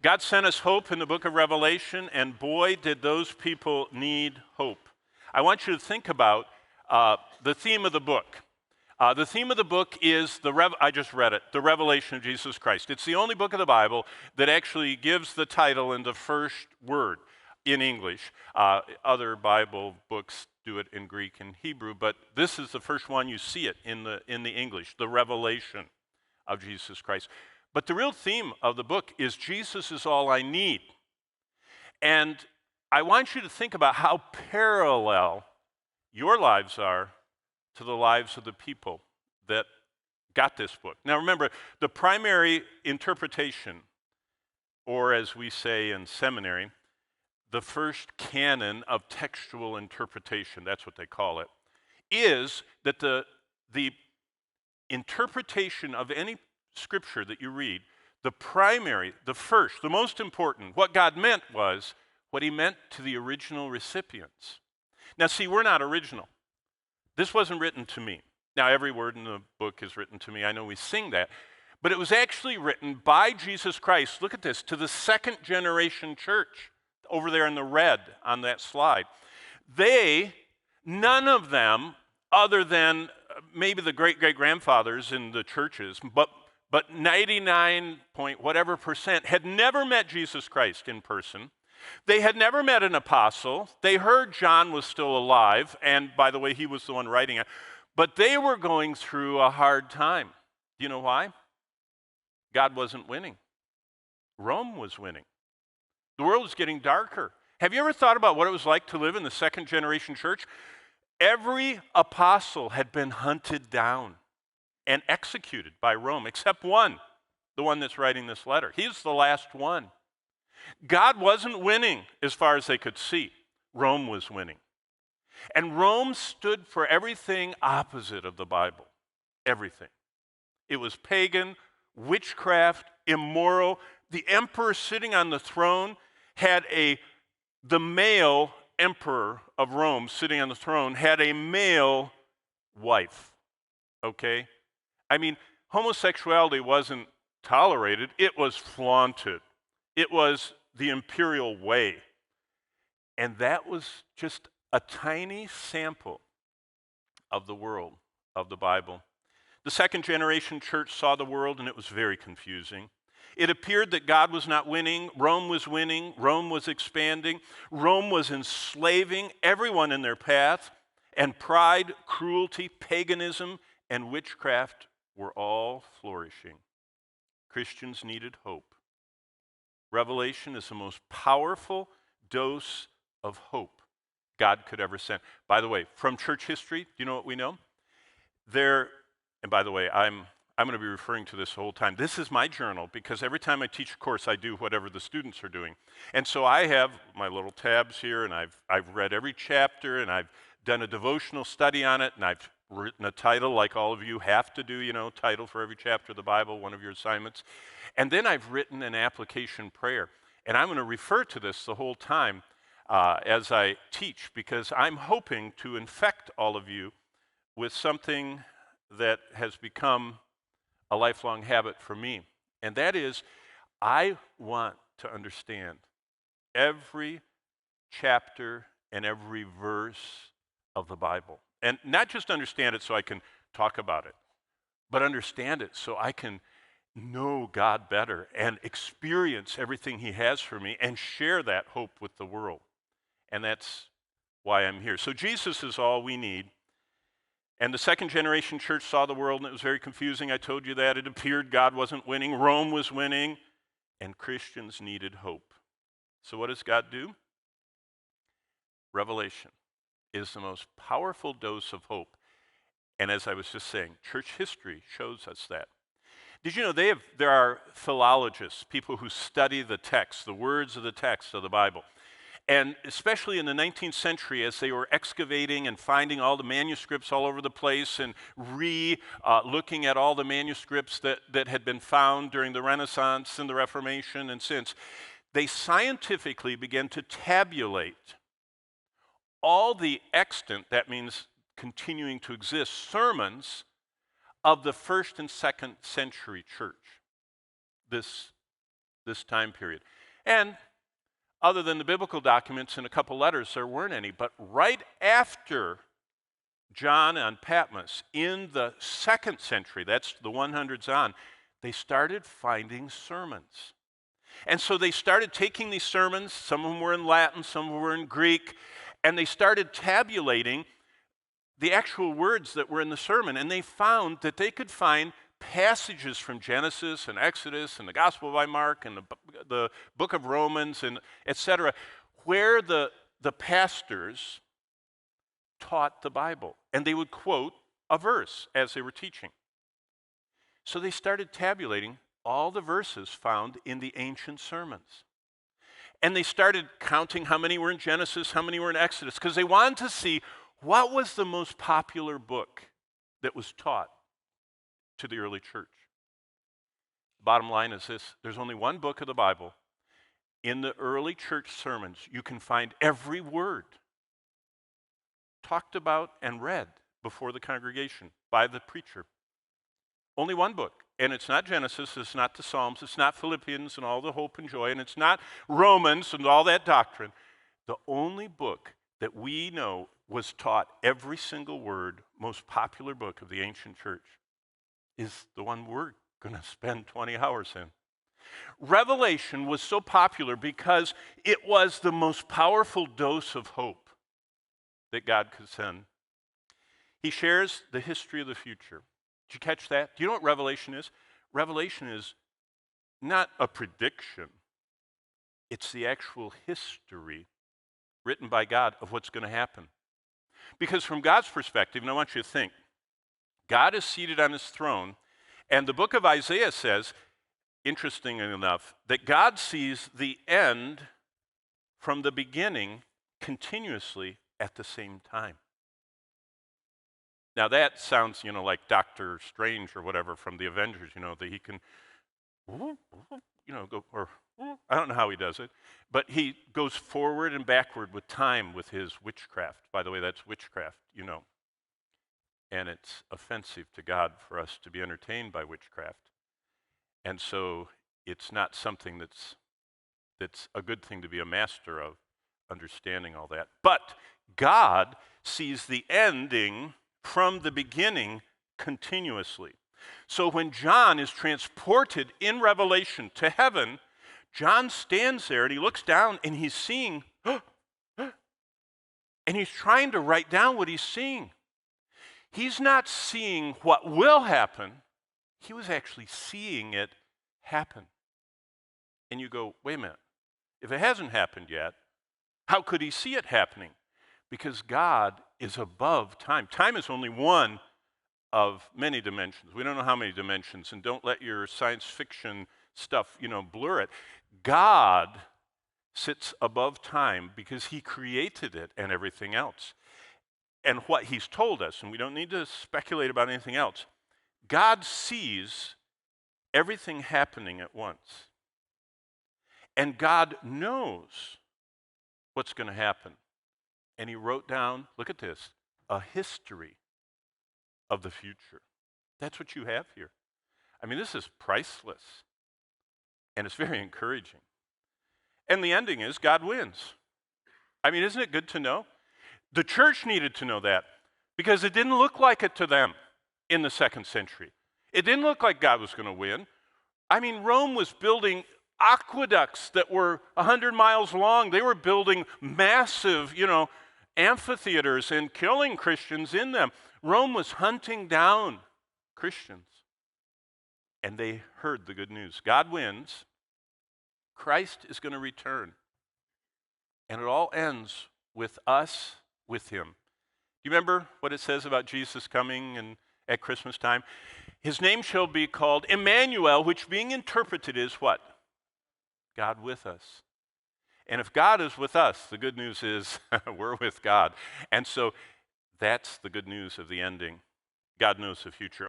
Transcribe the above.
God sent us hope in the book of Revelation, and boy, did those people need hope. I want you to think about the theme of the book. The theme of the book is, I just read it, the revelation of Jesus Christ. It's the only book of the Bible that actually gives the title in the first word in English. Other Bible books do it in Greek and Hebrew, but this is the first one you see it in the English, the revelation of Jesus Christ. But the real theme of the book is Jesus is all I need. And I want you to think about how parallel your lives are to the lives of the people that got this book. Now remember, the primary interpretation, or as we say in seminary, the first canon of textual interpretation, that's what they call it, is that the interpretation of any Scripture that you read, the primary, the first, the most important, what God meant was what he meant to the original recipients. Now see, we're not original. This wasn't written to me. Now every word in the book is written to me. I know we sing that. But it was actually written by Jesus Christ, look at this, to the second generation church over there in the red on that slide. None of them, other than maybe the great-great-grandfathers in the churches, but 99 point whatever percent had never met Jesus Christ in person. They had never met an apostle. They heard John was still alive, and by the way, he was the one writing it. But they were going through a hard time. Do you know why? God wasn't winning. Rome was winning. The world was getting darker. Have you ever thought about what it was like to live in the second generation church? Every apostle had been hunted down and executed by Rome, except one, the one that's writing this letter. He's the last one. God wasn't winning as far as they could see. Rome was winning. And Rome stood for everything opposite of the Bible. Everything. It was pagan, witchcraft, immoral. The emperor sitting on the throne had the male emperor of Rome sitting on the throne had a male wife. Okay? I mean, homosexuality wasn't tolerated, it was flaunted. It was the imperial way. And that was just a tiny sample of the world of the Bible. The second generation church saw the world and it was very confusing. It appeared that God was not winning, Rome was expanding, Rome was enslaving everyone in their path, and pride, cruelty, paganism, and witchcraft were all flourishing. Christians needed hope. Revelation is the most powerful dose of hope God could ever send. By the way, from church history, do you know what we know? And by the way, I'm going to be referring to this the whole time. This is my journal because every time I teach a course, I do whatever the students are doing. And so I have my little tabs here, and I've read every chapter, and I've done a devotional study on it, and I've written a title like all of you have to do, title for every chapter of the Bible, one of your assignments. And then I've written an application prayer. And I'm going to refer to this the whole time as I teach because I'm hoping to infect all of you with something that has become a lifelong habit for me. And that is, I want to understand every chapter and every verse of the Bible. And not just understand it so I can talk about it, but understand it so I can know God better and experience everything he has for me and share that hope with the world. And that's why I'm here. So Jesus is all we need. And the second generation church saw the world and it was very confusing. I told you that. It appeared God wasn't winning, Rome was winning, and Christians needed hope. So what does God do? Revelation is the most powerful dose of hope. And as I was just saying, church history shows us that. Did you know there are philologists, people who study the text, the words of the text of the Bible. And especially in the 19th century, as they were excavating and finding all the manuscripts all over the place and looking at all the manuscripts that had been found during the Renaissance and the Reformation and since, they scientifically began to tabulate all the extant, that means continuing to exist, sermons of the first and second century church. This this time period. And other than the biblical documents and a couple letters, there weren't any. But right after John on Patmos, in the 2nd century, that's the 100s on, they started finding sermons. And so they started taking these sermons, some of them were in Latin, some of them were in Greek, and they started tabulating the actual words that were in the sermon. And they found that they could find passages from Genesis and Exodus and the Gospel by Mark and the book of Romans and etc., where the pastors taught the Bible. And they would quote a verse as they were teaching. So they started tabulating all the verses found in the ancient sermons. And they started counting how many were in Genesis, how many were in Exodus, because they wanted to see what was the most popular book that was taught to the early church. Bottom line is this: there's only one book of the Bible. In the early church sermons, you can find every word talked about and read before the congregation by the preacher. Only one book. And it's not Genesis, it's not the Psalms, it's not Philippians and all the hope and joy, and it's not Romans and all that doctrine. The only book that we know was taught every single word, most popular book of the ancient church, is the one we're going to spend 20 hours in. Revelation was so popular because it was the most powerful dose of hope that God could send. He shares the history of the future. Did you catch that? Do you know what Revelation is? Revelation is not a prediction. It's the actual history written by God of what's going to happen. Because from God's perspective, and I want you to think, God is seated on his throne, and the book of Isaiah says, interestingly enough, that God sees the end from the beginning continuously at the same time. Now that sounds, like Doctor Strange or whatever from the Avengers, that he can, go, or I don't know how he does it, but he goes forward and backward with time with his witchcraft. By the way, that's witchcraft, and it's offensive to God for us to be entertained by witchcraft. And so it's not something that's a good thing to be a master of, understanding all that. But God sees the ending from the beginning continuously. So when John is transported in Revelation to heaven, John stands there and he looks down and he's seeing, and he's trying to write down what he's seeing. He's not seeing what will happen. He was actually seeing it happen. And you go, wait a minute. If it hasn't happened yet, how could he see it happening? Because God is above time. Time is only one of many dimensions. We don't know how many dimensions, and don't let your science fiction stuff, blur it. God sits above time because he created it and everything else. And what he's told us, and we don't need to speculate about anything else, God sees everything happening at once. And God knows what's going to happen. And he wrote down, look at this, a history of the future. That's what you have here. I mean, this is priceless. And it's very encouraging. And the ending is God wins. I mean, isn't it good to know? The church needed to know that because it didn't look like it to them in the 2nd century. It didn't look like God was going to win. I mean, Rome was building aqueducts that were 100 miles long. They were building massive, amphitheaters and killing Christians in them. Rome was hunting down Christians. And they heard the good news. God wins. Christ is going to return. And it all ends with us with him. Do you remember what it says about Jesus coming and at Christmas time? His name shall be called Emmanuel, which being interpreted is what? God with us. And if God is with us, the good news is we're with God. And so that's the good news of the ending. God knows the future.